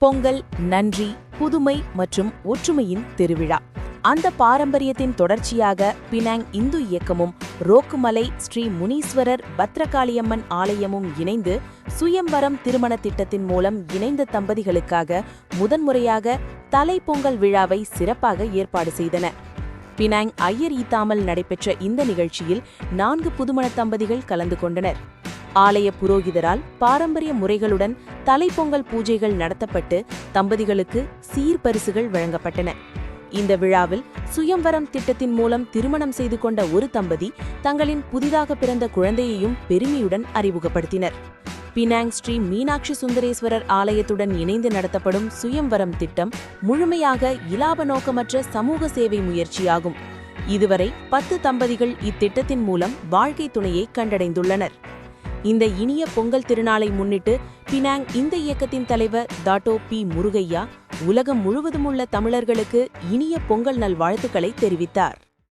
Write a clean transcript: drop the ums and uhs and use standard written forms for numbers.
பொங்கல் நன்றி, புதுமை மற்றும் ஒற்றுமையின் திருவிழா. அந்த பாரம்பரியத்தின் தொடர்ச்சியாக பினாங் இந்து இயக்கமும் ரோக்குமலை ஸ்ரீ முனீஸ்வரர் பத்ரகாளியம்மன் ஆலயமும் இணைந்து சுயம்வரம் திருமண திட்டத்தின் மூலம் இணைந்த தம்பதிகளுக்காக முதன்முறையாக தலைப்பொங்கல் விழாவை சிறப்பாக ஏற்பாடு செய்தன. பினாங் ஐயர் ஈத்தாமல் நடைபெற்ற இந்த நிகழ்ச்சியில் 4 புதுமண தம்பதிகள் கலந்து கொண்டனர். ஆலய புரோகிதரால் பாரம்பரிய முறைகளுடன் தலைப்பொங்கல் பூஜைகள் நடத்தப்பட்டு தம்பதிகளுக்கு சீர்பரிசுகள் வழங்கப்பட்டன. இந்த விழாவில் சுயம்வரம் திட்டத்தின் மூலம் திருமணம் செய்து கொண்ட ஒரு தம்பதி தங்களின் புதிதாக பிறந்த குழந்தையையும் பெருமையுடன் அறிமுகப்படுத்தினர். பினாங் ஸ்ரீ மீனாட்சி சுந்தரேஸ்வரர் ஆலயத்துடன் இணைந்து நடத்தப்படும் சுயம்வரம் திட்டம் முழுமையாக இலாப நோக்கமற்ற சமூக சேவை முயற்சியாகும். இதுவரை 10 தம்பதிகள் இத்திட்டத்தின் மூலம் வாழ்க்கை துணையை கண்டடைந்துள்ளனர். இந்த இனிய பொங்கல் திருநாளை முன்னிட்டு பினாங் இந்த இயக்கத்தின் தலைவர் டாட்டோ பி. முருகையா உலகம் முழுவதும் உள்ள தமிழர்களுக்கு இனிய பொங்கல் நல்வாழ்த்துக்களை தெரிவித்தார்.